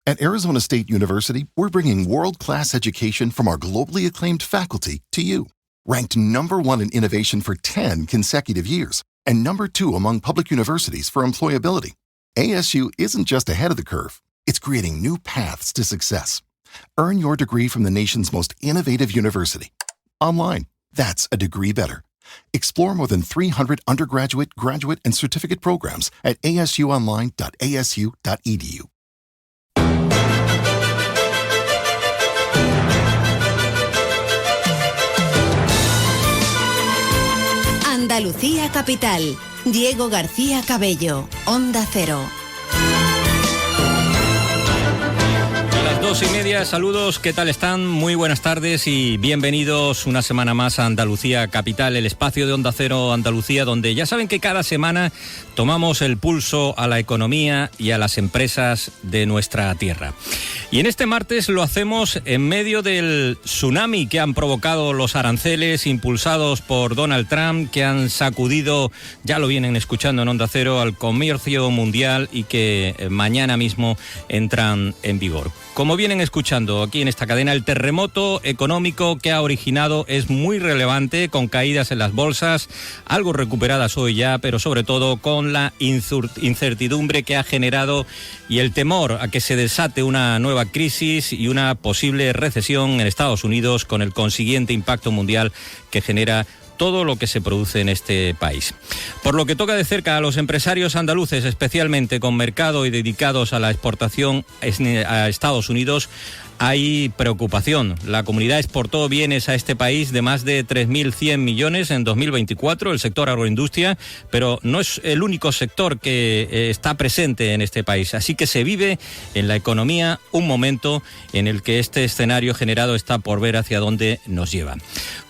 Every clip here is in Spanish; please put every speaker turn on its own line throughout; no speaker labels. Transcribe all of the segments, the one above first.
At Arizona State University, we're bringing world-class education from our globally acclaimed faculty to you. Ranked #1 in innovation for 10 consecutive years and #2 among public universities for employability. ASU isn't just ahead of the curve, it's creating new paths to success. Earn your degree from the nation's most innovative university. Online, that's a degree better. Explore more than 300 undergraduate, graduate, and certificate programs at asuonline.asu.edu.
Andalucía Capital. Diego García Cabello, Onda Cero.
2:30, saludos, ¿qué tal están? Muy buenas tardes y bienvenidos una semana más a Andalucía Capital, el espacio de Onda Cero Andalucía, donde ya saben que cada semana tomamos el pulso a la economía y a las empresas de nuestra tierra. Y en este martes lo hacemos en medio del tsunami que han provocado los aranceles impulsados por Donald Trump, que han sacudido, ya lo vienen escuchando en Onda Cero, al comercio mundial y que mañana mismo entran en vigor. Como vienen escuchando aquí en esta cadena, el terremoto económico que ha originado es muy relevante, con caídas en las bolsas, algo recuperadas hoy ya, pero sobre todo con la incertidumbre que ha generado y el temor a que se desate una nueva crisis y una posible recesión en Estados Unidos, con el consiguiente impacto mundial que genera todo lo que se produce en este país. Por lo que toca de cerca a los empresarios andaluces, especialmente con mercado y dedicados a la exportación a Estados Unidos, hay preocupación. La comunidad exportó bienes a este país de más de 3.100 millones en 2024, el sector agroindustria, pero no es el único sector que está presente en este país. Así que se vive en la economía un momento en el que este escenario generado está por ver hacia dónde nos lleva.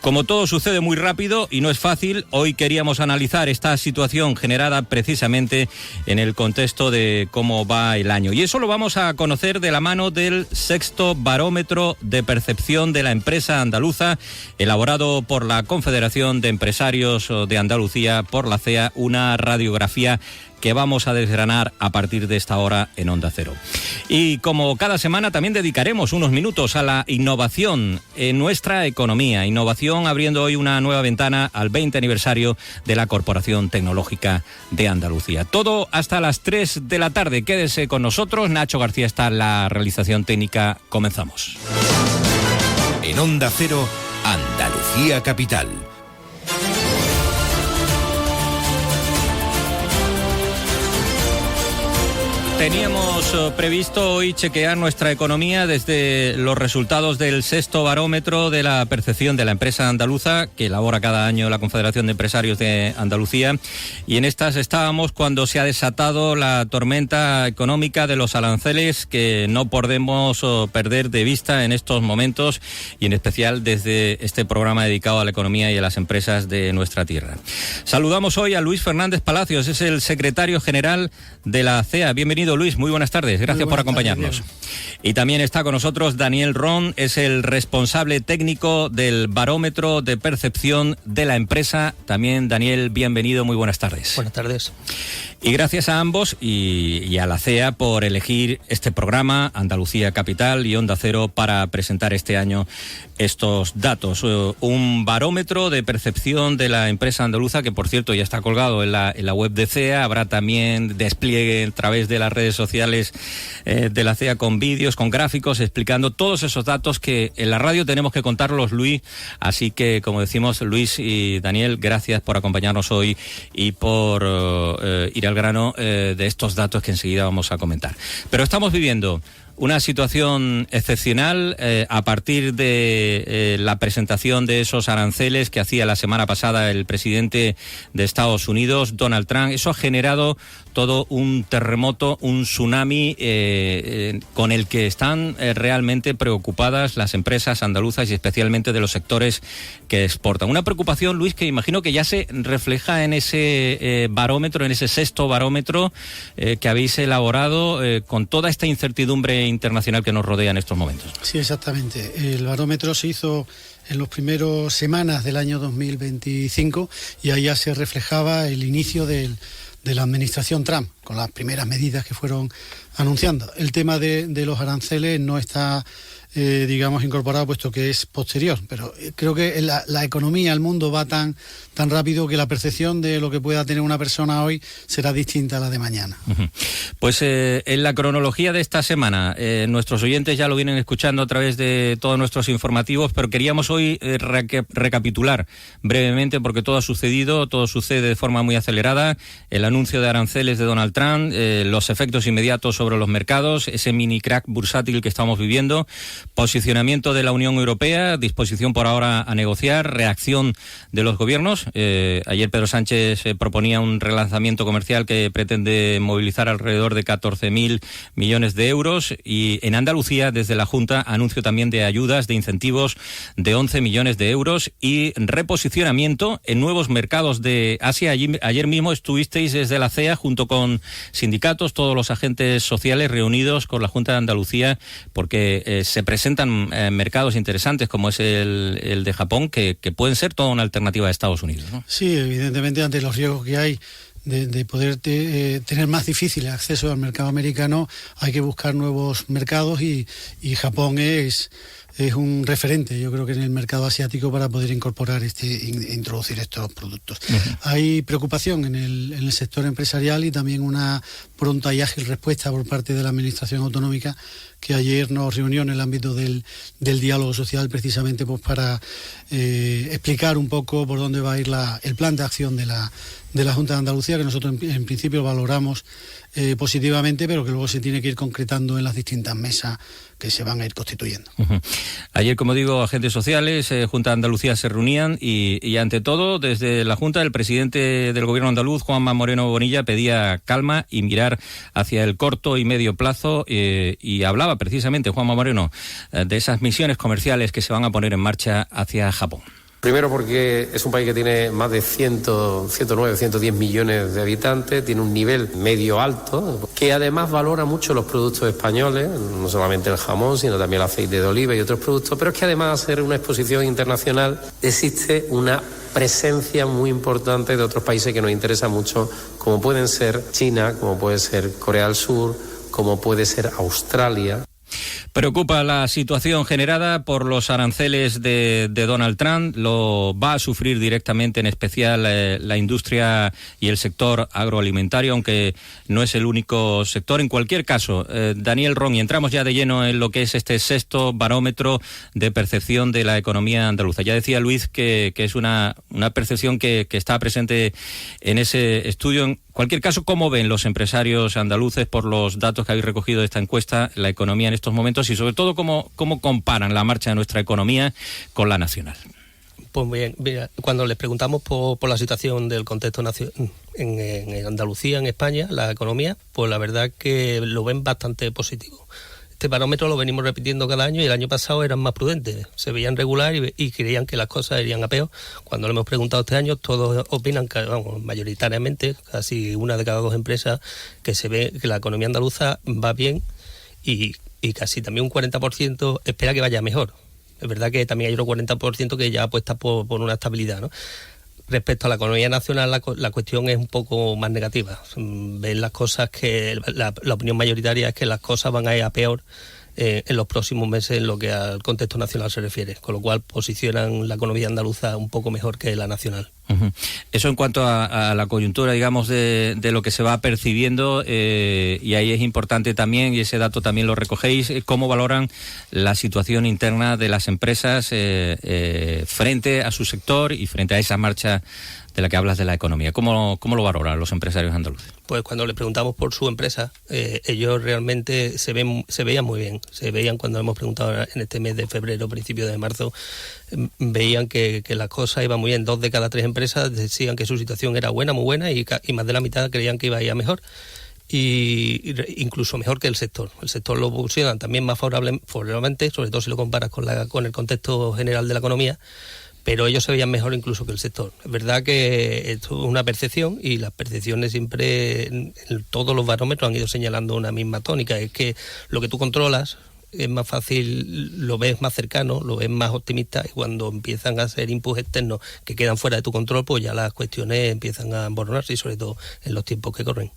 Como todo sucede muy rápido y no es fácil, hoy queríamos analizar esta situación generada precisamente en el contexto de cómo va el año. Y eso lo vamos a conocer de la mano del sexto barómetro de percepción de la empresa andaluza, elaborado por la Confederación de Empresarios de Andalucía, por la CEA, una radiografía que vamos a desgranar a partir de esta hora en Onda Cero. Y como cada semana también dedicaremos unos minutos a la innovación en nuestra economía. Innovación abriendo hoy una nueva ventana al 20 aniversario de la Corporación Tecnológica de Andalucía. Todo hasta las 3 de la tarde. Quédese con nosotros. Nacho García está en la realización técnica. Comenzamos.
En Onda Cero, Andalucía Capital.
Teníamos previsto hoy chequear nuestra economía desde los resultados del sexto barómetro de la percepción de la empresa andaluza que elabora cada año la Confederación de Empresarios de Andalucía, y en estas estábamos cuando se ha desatado la tormenta económica de los aranceles que no podemos perder de vista en estos momentos, y en especial desde este programa dedicado a la economía y a las empresas de nuestra tierra. Saludamos hoy a Luis Fernández Palacios, es el secretario general de la CEA. Bienvenido, Luis, muy buenas tardes, gracias por acompañarnos. Y también está con nosotros Daniel Ron, es el responsable técnico del barómetro de percepción de la empresa. También, Daniel, bienvenido, muy buenas tardes.
Buenas tardes.
Y gracias a ambos y a la CEA por elegir este programa, Andalucía Capital y Onda Cero, para presentar este año estos datos. Un barómetro de percepción de la empresa andaluza que, por cierto, ya está colgado en la web de CEA. Habrá también despliegue a través de las redes sociales de la CEA con vídeos, con gráficos, explicando todos esos datos que en la radio tenemos que contarlos, Luis. Así que, como decimos, Luis y Daniel, gracias por acompañarnos hoy y por ir al grano de estos datos que enseguida vamos a comentar. Pero estamos viviendo una situación excepcional a partir de la presentación de esos aranceles que hacía la semana pasada el presidente de Estados Unidos, Donald Trump. Eso ha generado todo un terremoto, un tsunami con el que están realmente preocupadas las empresas andaluzas y especialmente de los sectores que exportan. Una preocupación, Luis, que imagino que ya se refleja en ese barómetro, en ese sexto barómetro que habéis elaborado con toda esta incertidumbre internacional que nos rodea en estos momentos.
Sí, exactamente. El barómetro se hizo en las primeras semanas del año 2025 y ahí ya se reflejaba el inicio del la administración Trump, con las primeras medidas que fueron anunciando. El tema de los aranceles no está, digamos, incorporado, puesto que es posterior, pero creo que la economía, el mundo va tan rápido que la percepción de lo que pueda tener una persona hoy será distinta a la de mañana.
Pues en la cronología de esta semana, nuestros oyentes ya lo vienen escuchando a través de todos nuestros informativos, pero queríamos hoy recapitular brevemente, porque todo sucede de forma muy acelerada: el anuncio de aranceles de Donald Trump, los efectos inmediatos sobre los mercados, ese mini crack bursátil que estamos viviendo, posicionamiento de la Unión Europea, disposición por ahora a negociar, reacción de los gobiernos. Ayer Pedro Sánchez proponía un relanzamiento comercial que pretende movilizar alrededor de 14.000 millones de euros, y en Andalucía, desde la Junta, anuncio también de ayudas, de incentivos de 11 millones de euros y reposicionamiento en nuevos mercados de Asia. Ayer mismo estuvisteis desde la CEA junto con sindicatos, todos los agentes sociales reunidos con la Junta de Andalucía, porque se presentan mercados interesantes como es el de Japón, que pueden ser toda una alternativa a Estados Unidos, ¿no?
Sí, evidentemente, ante los riesgos que hay de poder tener más difícil el acceso al mercado americano, hay que buscar nuevos mercados, y Japón es un referente, yo creo que en el mercado asiático, para poder incorporar introducir estos productos. Hay preocupación en el sector empresarial y también una pronta y ágil respuesta por parte de la Administración Autonómica, que ayer nos reunió en el ámbito del diálogo social, precisamente pues para explicar un poco por dónde va a ir el plan de acción de la Junta de Andalucía, que nosotros en principio valoramos positivamente, pero que luego se tiene que ir concretando en las distintas mesas que se van a ir constituyendo.
Ayer, como digo, agentes sociales, Junta de Andalucía, se reunían y ante todo, desde la Junta, el presidente del Gobierno andaluz, Juanma Moreno Bonilla, pedía calma y mirar hacia el corto y medio plazo, y hablaba precisamente Juanma Moreno de esas misiones comerciales que se van a poner en marcha hacia Japón.
Primero porque es un país que tiene más de 109, 110 millones de habitantes, tiene un nivel medio alto, que además valora mucho los productos españoles, no solamente el jamón, sino también el aceite de oliva y otros productos, pero es que además de ser una exposición internacional, existe una presencia muy importante de otros países que nos interesan mucho, como pueden ser China, como puede ser Corea del Sur, como puede ser Australia.
Preocupa la situación generada por los aranceles de Donald Trump. Lo va a sufrir directamente, en especial la industria y el sector agroalimentario, aunque no es el único sector. En cualquier caso, Daniel Ron, y entramos ya de lleno en lo que es este sexto barómetro de percepción de la economía andaluza. Ya decía Luis que es una percepción que está presente en ese estudio. En cualquier caso, ¿cómo ven los empresarios andaluces, por los datos que habéis recogido de esta encuesta, la economía en estos momentos, y sobre todo cómo comparan la marcha de nuestra economía con la nacional?
Pues bien, mira, cuando les preguntamos por la situación del contexto en Andalucía, en España, la economía, pues la verdad que lo ven bastante positivo. Este barómetro lo venimos repitiendo cada año, y el año pasado eran más prudentes, se veían regular y creían que las cosas irían a peor. Cuando le hemos preguntado este año, todos opinan, mayoritariamente, casi una de cada dos empresas, que se ve que la economía andaluza va bien, y casi también un 40% espera que vaya mejor. Es verdad que también hay otro 40% que ya apuesta por una estabilidad, ¿no? Respecto a la economía nacional, la cuestión es un poco más negativa. Ven las cosas que la opinión mayoritaria es que las cosas van a ir a peor en los próximos meses en lo que al contexto nacional se refiere, con lo cual posicionan la economía andaluza un poco mejor que la nacional. Eso en cuanto a la coyuntura, digamos, de lo que se va percibiendo, y ahí es importante también, y ese dato también lo recogéis, cómo valoran la situación interna de las empresas frente a su sector y frente a esa marcha de la que hablas de la economía. ¿Cómo lo valoran los empresarios andaluces? Pues cuando le preguntamos por su empresa, ellos realmente se veían muy bien. Se veían, cuando hemos preguntado en este mes de febrero, principio de marzo, veían que las cosas iban muy bien. 2 de cada 3 empresas decían que su situación era buena, muy buena, y más de la mitad creían que iba a ir a mejor. Y incluso mejor que el sector. El sector lo posicionan también más favorablemente, sobre todo si lo comparas con el contexto general de la economía, pero ellos se veían mejor incluso que el sector. Es verdad que esto es una percepción, y las percepciones siempre, en todos los barómetros han ido señalando una misma tónica, es que lo que tú controlas es más fácil, lo ves más cercano, lo ves más optimista, y cuando empiezan a ser inputs externos que quedan fuera de tu control, pues ya las cuestiones empiezan a emborronarse, y sobre todo en los tiempos que corren.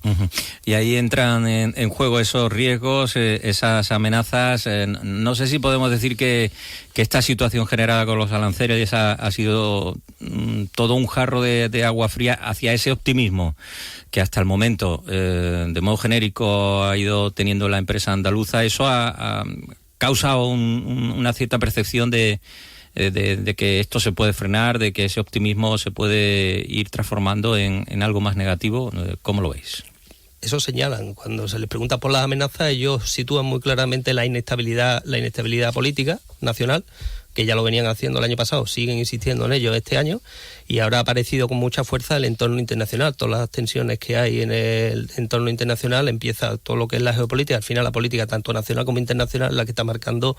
Y ahí entran en juego esos riesgos, esas amenazas. No sé si podemos decir que esta situación generada con los aranceles ha sido todo un jarro de agua fría hacia ese optimismo que hasta el momento, de modo genérico, ha ido teniendo la empresa andaluza. Eso ha causado una cierta percepción de que esto se puede frenar, de que ese optimismo se puede ir transformando en algo más negativo. ¿Cómo lo veis?
Eso señalan. Cuando se les pregunta por las amenazas, ellos sitúan muy claramente la inestabilidad política nacional, que ya lo venían haciendo el año pasado, siguen insistiendo en ello este año, y ahora ha aparecido con mucha fuerza el entorno internacional. Todas las tensiones que hay en el entorno internacional, empieza todo lo que es la geopolítica. Al final la política, tanto nacional como internacional, es la que está marcando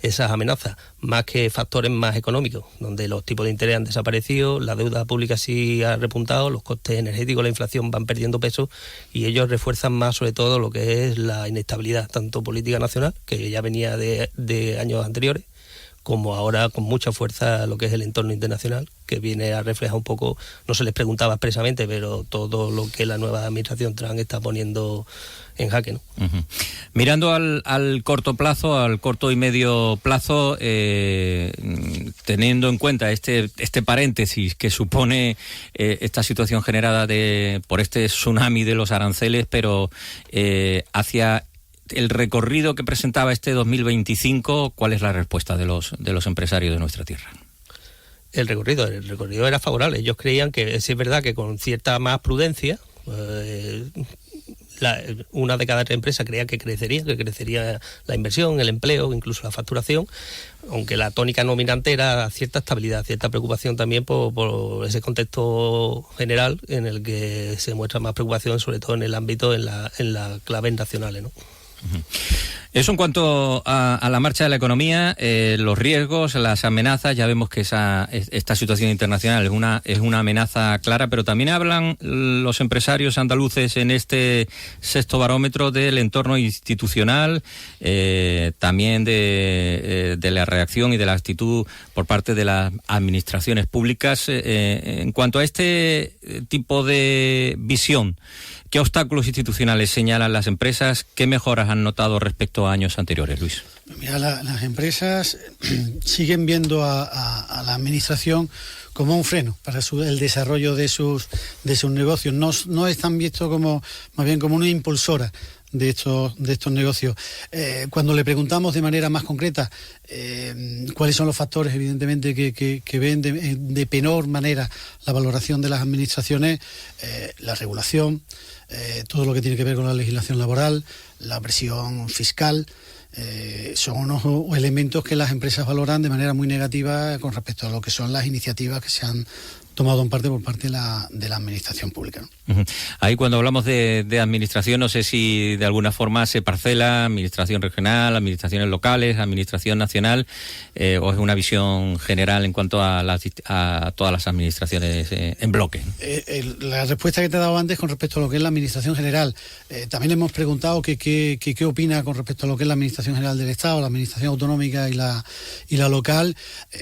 esas amenazas, más que factores más económicos, donde los tipos de interés han desaparecido, la deuda pública sí ha repuntado, los costes energéticos, la inflación van perdiendo peso, y ellos refuerzan más sobre todo lo que es la inestabilidad, tanto política nacional, que ya venía de años anteriores, como ahora con mucha fuerza lo que es el entorno internacional, que viene a reflejar un poco, no se les preguntaba expresamente, pero todo lo que la nueva administración Trump está poniendo en jaque, ¿no?
Mirando al corto plazo, al corto y medio plazo, teniendo en cuenta este paréntesis que supone esta situación generada por este tsunami de los aranceles, pero hacia el recorrido que presentaba este 2025, ¿cuál es la respuesta de los empresarios de nuestra tierra?
El recorrido era favorable. Ellos creían que, sí es verdad que con cierta más prudencia, una de cada tres empresas creía que crecería la inversión, el empleo, incluso la facturación, aunque la tónica dominante era cierta estabilidad, cierta preocupación también por ese contexto general en el que se muestra más preocupación, sobre todo en el ámbito, en las claves nacionales, ¿no?
Eso en cuanto a la marcha de la economía, los riesgos, las amenazas. Ya vemos que esta situación internacional es una amenaza clara, pero también hablan los empresarios andaluces en este sexto barómetro del entorno institucional, también de la reacción y de la actitud por parte de las administraciones públicas. En cuanto a este tipo de visión, ¿qué obstáculos institucionales señalan las empresas? ¿Qué mejoras han notado respecto a años anteriores, Luis?
Mira, las empresas siguen viendo a la administración como un freno para el desarrollo de sus negocios. No están vistos más bien como una impulsora de estos negocios. Cuando le preguntamos de manera más concreta cuáles son los factores, evidentemente, que ven de peor manera la valoración de las administraciones, la regulación, todo lo que tiene que ver con la legislación laboral, la presión fiscal, son unos elementos que las empresas valoran de manera muy negativa con respecto a lo que son las iniciativas que se han tomado en parte por parte de la administración pública, ¿no?
Ahí, cuando hablamos de administración, no sé si de alguna forma se parcela administración regional, administraciones locales, administración nacional, o es una visión general en cuanto a todas las administraciones en bloque.
La respuesta que te he dado antes con respecto a lo que es la administración general, también hemos preguntado qué opina con respecto a lo que es la administración general del Estado, la administración autonómica y la local.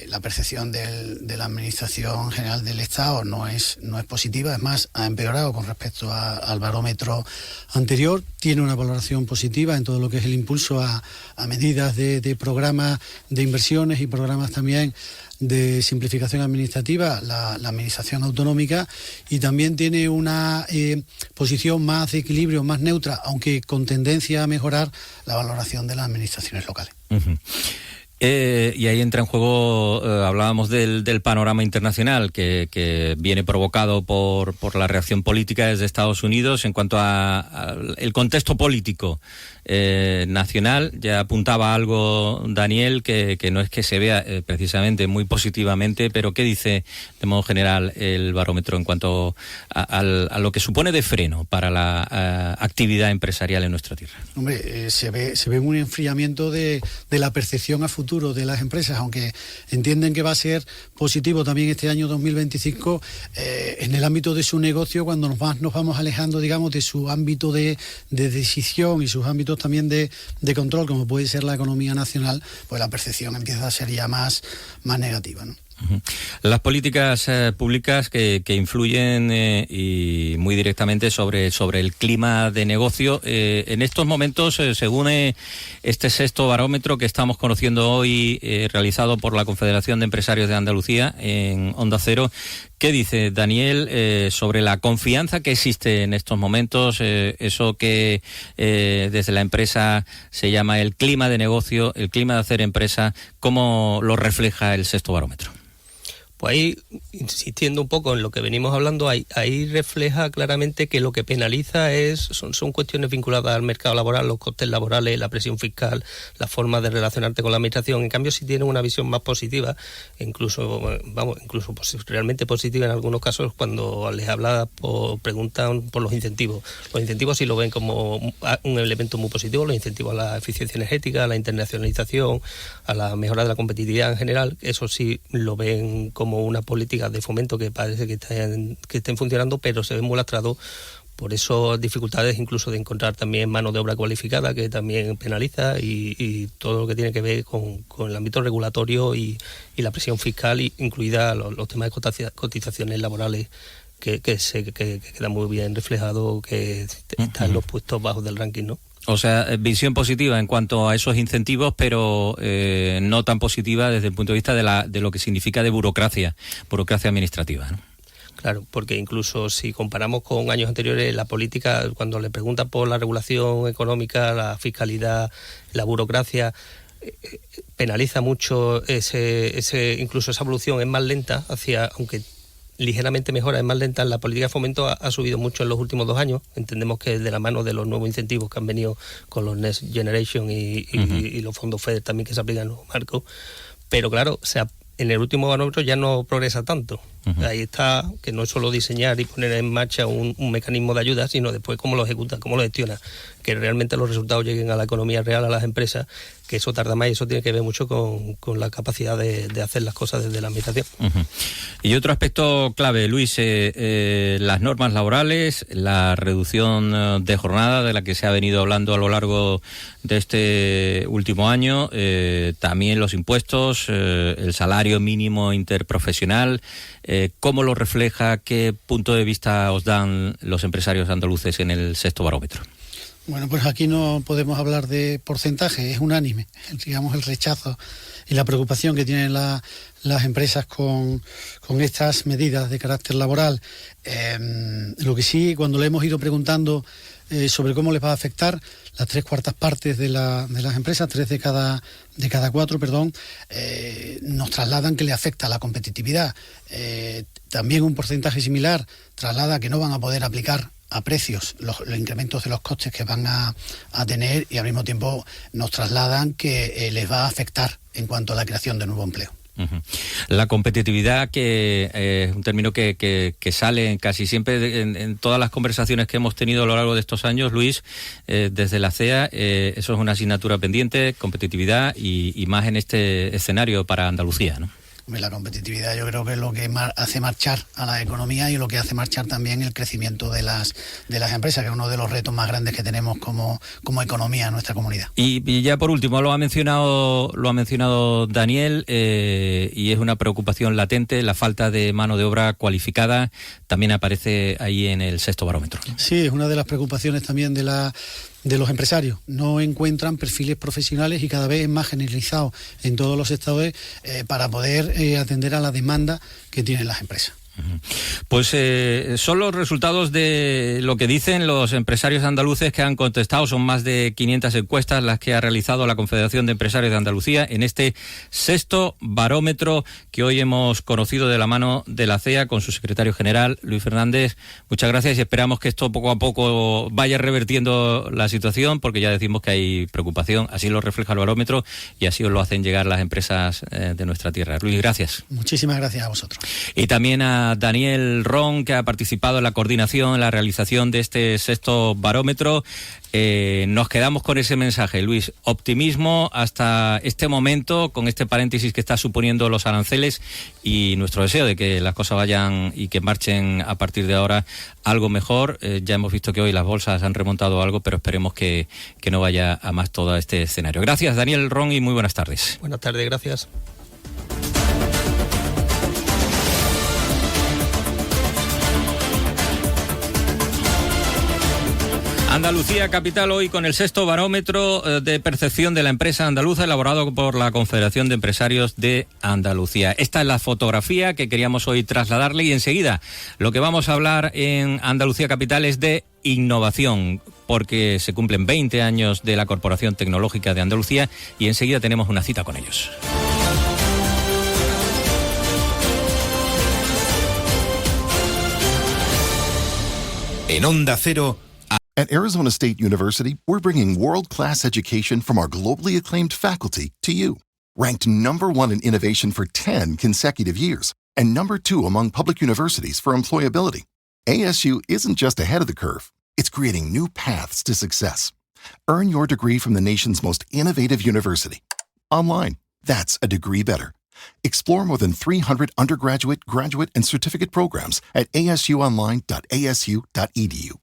La percepción de la administración general del Estado no es positiva, es más, ha empeorado con respecto al barómetro anterior. Tiene una valoración positiva en todo lo que es el impulso a medidas de programas de inversiones y programas también de simplificación administrativa, la administración autonómica, y también tiene una posición más de equilibrio, más neutra, aunque con tendencia a mejorar la valoración de las administraciones locales.
Y ahí entra en juego, hablábamos del panorama internacional que viene provocado por la reacción política desde Estados Unidos. En cuanto a el contexto político nacional, ya apuntaba algo Daniel, que no es que se vea precisamente muy positivamente, pero ¿qué dice de modo general el barómetro en cuanto a lo que supone de freno para la actividad empresarial en nuestra tierra?
Hombre, se ve un enfriamiento de la percepción a futuro futuro de las empresas, aunque entienden que va a ser positivo también este año 2025, en el ámbito de su negocio, cuando nos vamos alejando, digamos, de su ámbito de decisión y sus ámbitos también de control, como puede ser la economía nacional, pues la percepción empieza a ser ya más negativa, ¿no?
Las políticas públicas que influyen y muy directamente sobre el clima de negocio. En estos momentos, según este sexto barómetro que estamos conociendo hoy, realizado por la Confederación de Empresarios de Andalucía en Onda Cero, ¿qué dice Daniel sobre la confianza que existe en estos momentos? Eso que desde la empresa se llama el clima de negocio, el clima de hacer empresa, ¿cómo lo refleja el sexto barómetro?
Pues ahí, insistiendo un poco en lo que venimos hablando, ahí refleja claramente que lo que penaliza son cuestiones vinculadas al mercado laboral, los costes laborales, la presión fiscal, la forma de relacionarte con la administración. En cambio, si tienen una visión más positiva, incluso realmente positiva en algunos casos, cuando les preguntan por los incentivos. Los incentivos sí lo ven como un elemento muy positivo, los incentivos a la eficiencia energética, a la internacionalización, a la mejora de la competitividad en general. Eso sí lo ven como una política de fomento que parece que estén funcionando, pero se ven muy lastrado por esas dificultades incluso de encontrar también mano de obra cualificada, que también penaliza, y todo lo que tiene que ver con el ámbito regulatorio y la presión fiscal, incluida los temas de cotizaciones laborales, que queda muy bien reflejado, que está en los puestos bajos del ranking, ¿no?
O sea, visión positiva en cuanto a esos incentivos, pero no tan positiva desde el punto de vista de lo que significa de burocracia administrativa, ¿no?
Claro, porque incluso si comparamos con años anteriores, la política, cuando le preguntan por la regulación económica, la fiscalidad, la burocracia, penaliza mucho incluso esa evolución es más lenta aunque ligeramente mejora, es más lenta. La política de fomento ha subido mucho en los últimos 2 años. Entendemos que de la mano de los nuevos incentivos que han venido con los Next Generation y los fondos FEDER también que se aplican en los marcos. Pero claro, en el último barómetro ya no progresa tanto. Ahí está, que no es solo diseñar y poner en marcha un mecanismo de ayuda, sino después cómo lo ejecuta, cómo lo gestiona, que realmente los resultados lleguen a la economía real, a las empresas, que eso tarda más, y eso tiene que ver mucho con la capacidad de hacer las cosas desde la administración.
Y otro aspecto clave, Luis, las normas laborales, la reducción de jornada de la que se ha venido hablando a lo largo de este último año, también los impuestos, el salario mínimo interprofesional. ¿Cómo lo refleja? ¿Qué punto de vista os dan los empresarios andaluces en el sexto barómetro?
Bueno, pues aquí no podemos hablar de porcentaje, es unánime, digamos, el rechazo y la preocupación que tienen las empresas con estas medidas de carácter laboral. Lo que sí, cuando le hemos ido preguntando sobre cómo les va a afectar, las 3/4 partes de las empresas, 3 de cada 4, nos trasladan que le afecta a la competitividad. También un porcentaje similar traslada que no van a poder aplicar a precios los incrementos de los costes que van a tener, y al mismo tiempo nos trasladan que les va a afectar en cuanto a la creación de nuevo empleo.
La competitividad, que es un término que sale casi siempre en todas las conversaciones que hemos tenido a lo largo de estos años, Luis, desde la CEA, eso es una asignatura pendiente, competitividad, y más en este escenario para Andalucía, ¿no?
La competitividad yo creo que es lo que hace marchar a la economía y lo que hace marchar también el crecimiento de las empresas, que es uno de los retos más grandes que tenemos como economía en nuestra comunidad.
Y ya por último, lo ha mencionado Daniel, y es una preocupación latente, la falta de mano de obra cualificada, también aparece ahí en el sexto barómetro.
Sí, es una de las preocupaciones también de los empresarios. No encuentran perfiles profesionales, y cada vez es más generalizado en todos los estados para poder atender a la demanda que tienen las empresas.
Pues son los resultados de lo que dicen los empresarios andaluces que han contestado. Son más de 500 encuestas las que ha realizado la Confederación de Empresarios de Andalucía en este sexto barómetro que hoy hemos conocido de la mano de la CEA con su secretario general, Luis Fernández. Muchas gracias, y esperamos que esto poco a poco vaya revertiendo la situación, porque ya decimos que hay preocupación. Así lo refleja el barómetro y así os lo hacen llegar las empresas de nuestra tierra. Luis, gracias.
Muchísimas gracias a vosotros.
Y también a a Daniel Ron, que ha participado en la coordinación, en la realización de este sexto barómetro. Nos quedamos con ese mensaje, Luis. Optimismo hasta este momento, con este paréntesis que está suponiendo los aranceles, y nuestro deseo de que las cosas vayan y que marchen a partir de ahora algo mejor. Ya hemos visto que hoy las bolsas han remontado algo, pero esperemos que no vaya a más todo este escenario. Gracias, Daniel Ron, y muy buenas tardes.
Buenas tardes, gracias.
Andalucía Capital hoy con el sexto barómetro de percepción de la empresa andaluza elaborado por la Confederación de Empresarios de Andalucía. Esta es la fotografía que queríamos hoy trasladarle, y enseguida lo que vamos a hablar en Andalucía Capital es de innovación, porque se cumplen 20 años de la Corporación Tecnológica de Andalucía y enseguida tenemos una cita con ellos.
En Onda Cero,
At Arizona State University, we're bringing world-class education from our globally acclaimed faculty to you. Ranked #1 in innovation for 10 consecutive years and #2 among public universities for employability. ASU isn't just ahead of the curve, it's creating new paths to success. Earn your degree from the nation's most innovative university. Online, that's a degree better. Explore more than 300 undergraduate, graduate, and certificate programs at asuonline.asu.edu.